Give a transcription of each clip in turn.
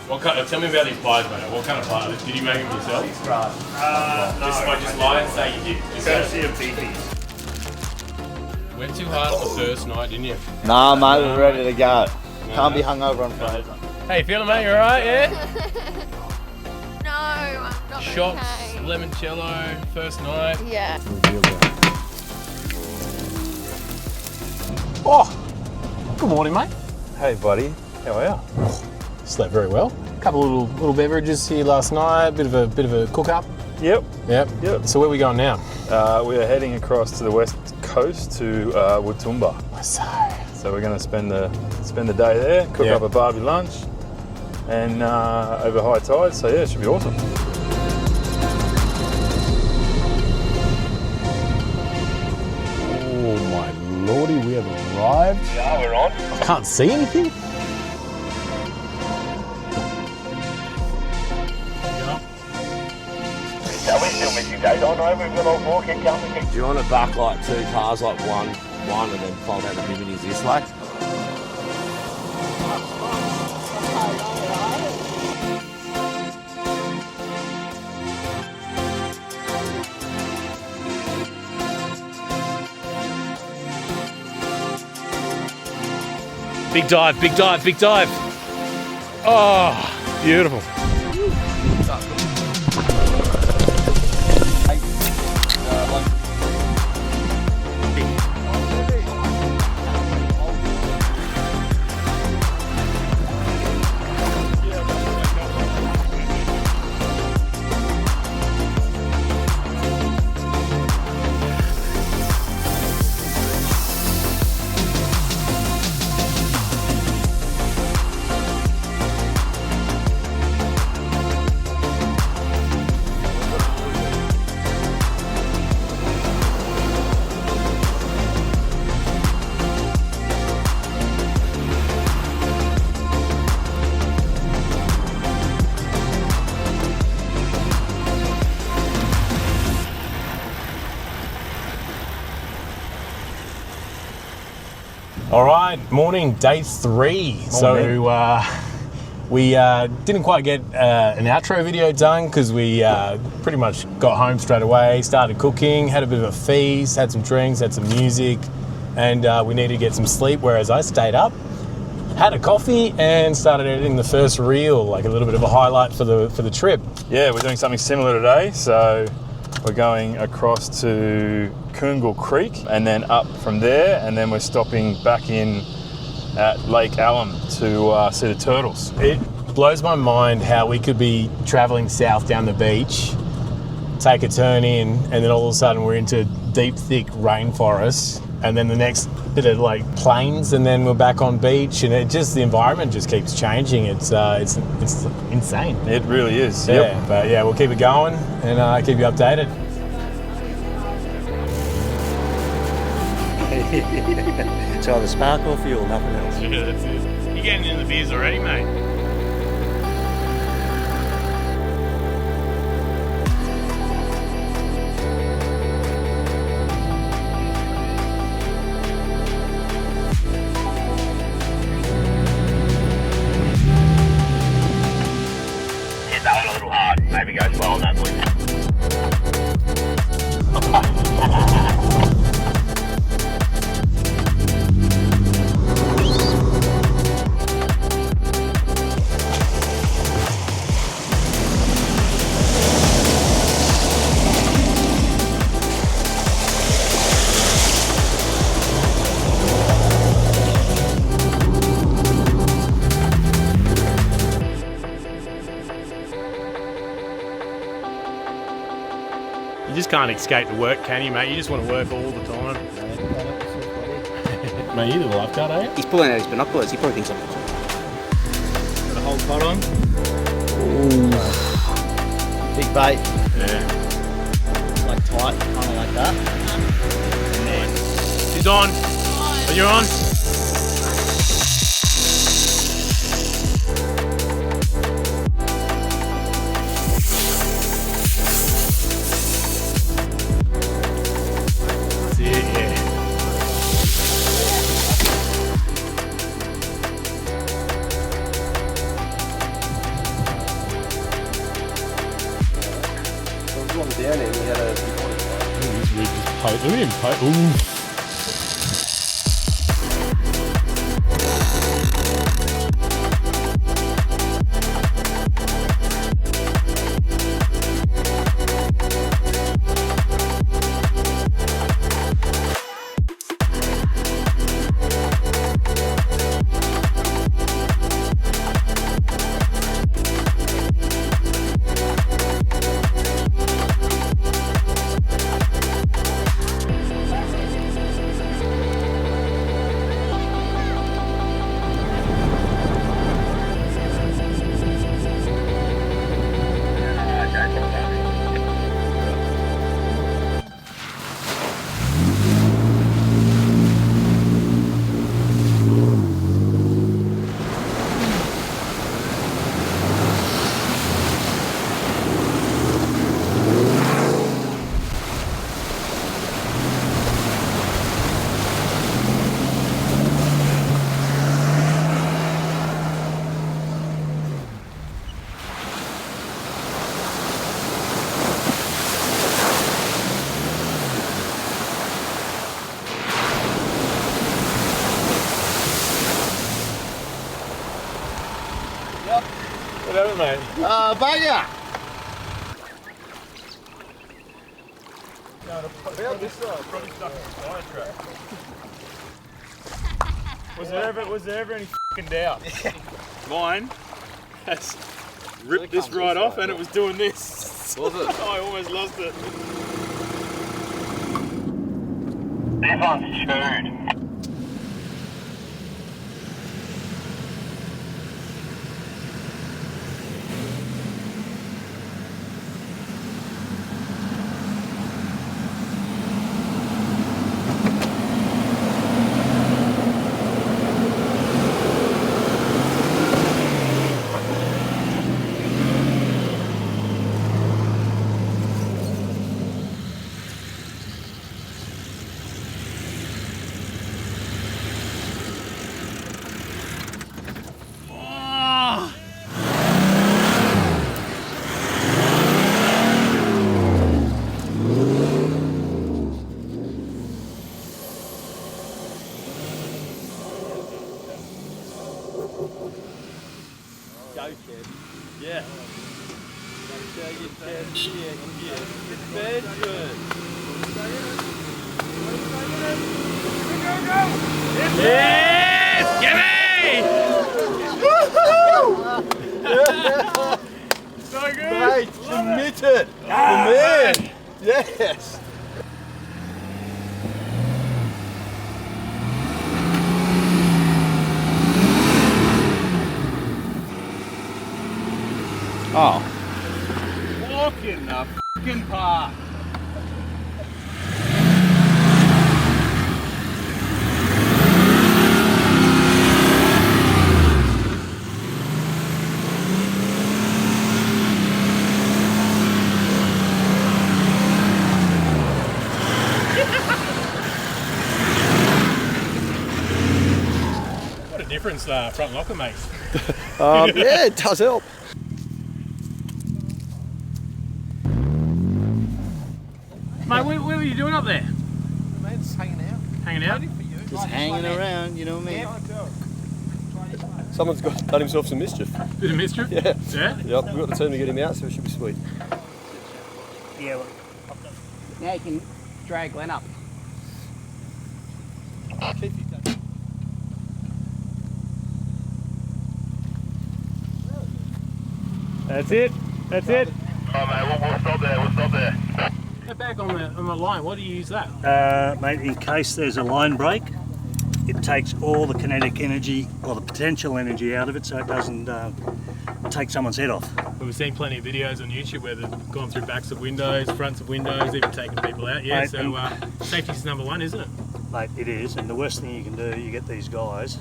What kind? Tell me about these pies, mate. What kind of pies? Did you make them yourself? No. Just lie and say you did. Courtesy of beefies. Went too hard on the first night, didn't you? Nah, mate, we're ready to go. Can't be hungover on Fraser. How you feeling, mate? You alright, yeah? No, I'm not Shots, okay. limoncello, first night. Yeah. Oh, good morning, mate. Hey buddy, how are you? Slept very well. A couple of little beverages here last night. Bit of a cook up. Yep. So where are we going now? We are heading across to the west coast to Watumba. So we're going to spend the day there, cook up a barbie lunch, and over high tide. So yeah, it should be awesome. Oh my lordy, we have arrived. Yeah, we're on. I can't see anything. Yeah, we're still missing days. Oh no, we've got all four. Keep coming. Do you want to back like two cars, like one, and then fold out the biminies this way? Big dive, big dive, big dive. Oh, beautiful. All right, morning, day 3. Morning. So we didn't quite get an outro video done because we pretty much got home straight away, started cooking, had a bit of a feast, had some drinks, had some music, and we needed to get some sleep, whereas I stayed up, had a coffee, and started editing the first reel, like a little bit of a highlight for the trip. Yeah, we're doing something similar today. So we're going across to Coongal Creek and then up from there, and then we're stopping back in at Lake Alum to see the turtles. It blows my mind how we could be traveling south down the beach, take a turn in, and then all of a sudden we're into deep, thick rainforest, and then the next bit of like plains, and then we're back on beach, and the environment just keeps changing. It's insane. It really is. Yeah, Yep. but yeah, we'll keep it going and keep you updated. It's either spark or fuel, nothing else. Yeah, that's it. You're getting in the beers already, mate. Hit that one a little hard. Maybe go slow on that one. You just can't escape the work, can you, mate? You just want to work all the time. Mate, you're the lifeguard, are you? He's pulling out his binoculars. He probably thinks I'm. Got a whole pot on? Ooh. Big bait. Yeah. Like tight, kind of like that. He's on. Are you on? That's it, yeah. and he had a... This rig just look at him poke. Ooh. Whatever, mate. Bugger! Probably stuck in the fire trap. Was there ever any f***ing doubt? Mine has ripped this right off and it was doing this. Was it? I almost lost it. This one's chewed. Go, kid. Yeah. Show your chest. Yeah. Very good. Yes! Gimme! So good! Mate, committed! The man! Yes! Oh. Walk in the fucking park. What a difference front locker makes. Yeah, it does help. Mate, what were you doing up there? Mate, just hanging out. Hanging out? Just hanging around, you know what I mean? Someone's done himself some mischief. Bit of mischief? Yeah. Yeah? Yep, we've got the team to get him out, so it should be sweet. Yeah, well, now you can drag Glenn up. That's it. That's it. Oh, mate, we'll stop there. We'll stop there. Go back on the line. Why do you use that? Mate, in case there's a line break, it takes all the kinetic energy or the potential energy out of it so it doesn't take someone's head off. We've seen plenty of videos on YouTube where they've gone through backs of windows, fronts of windows, even taking people out. Yeah, Mate, so safety's number one, isn't it? Mate, it is, and the worst thing you can do, you get these guys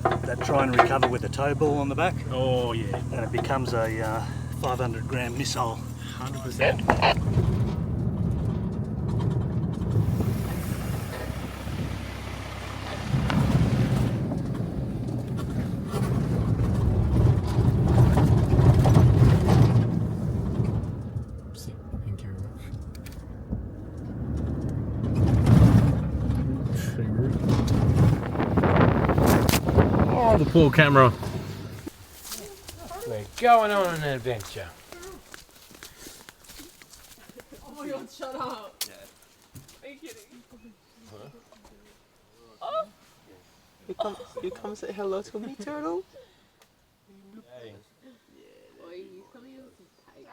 that try and recover with a tow ball on the back, Oh, yeah. and it becomes a 500 gram missile. 100%. Thank you very much. Oh, the poor camera. We're going on an adventure. Oh my god, shut up. Are you kidding? You come say hello to me, turtle. Hey. Boy, he's coming in with some cake.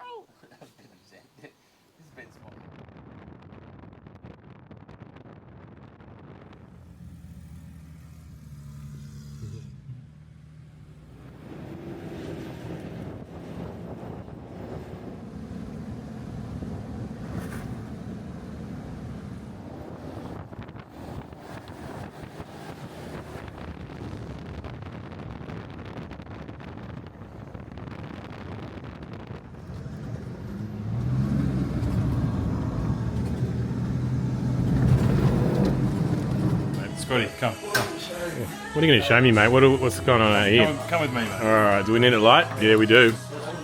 Scotty, come. What are you going to show me, mate? What's going on out here? Come with me, mate. Alright, do we need it light? Yeah, we do.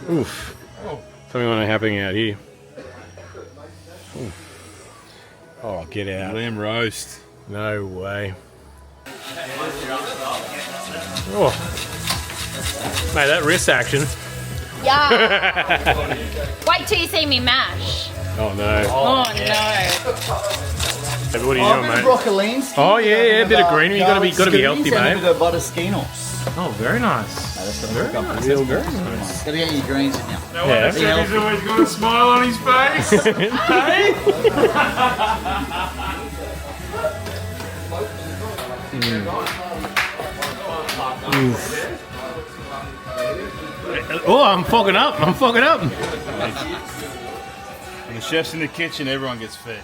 Oof. Something happening out here. Oof. Oh, get out. Lamb roast. No way. Oh. Mate, that wrist action. Yeah. Wait till you see me mash. Oh, no. Oh no. Hey, what are you doing, mate? Broccolines. Oh, yeah, a bit of greenery. You gotta be healthy, And a mate. bit of butter skinos. Oh, very nice. Very nice. Very nice. Gotta get your greens in now. Yeah. He's always got a smile on his face. Oh, I'm fogging up. When the chef's in the kitchen, everyone gets fed.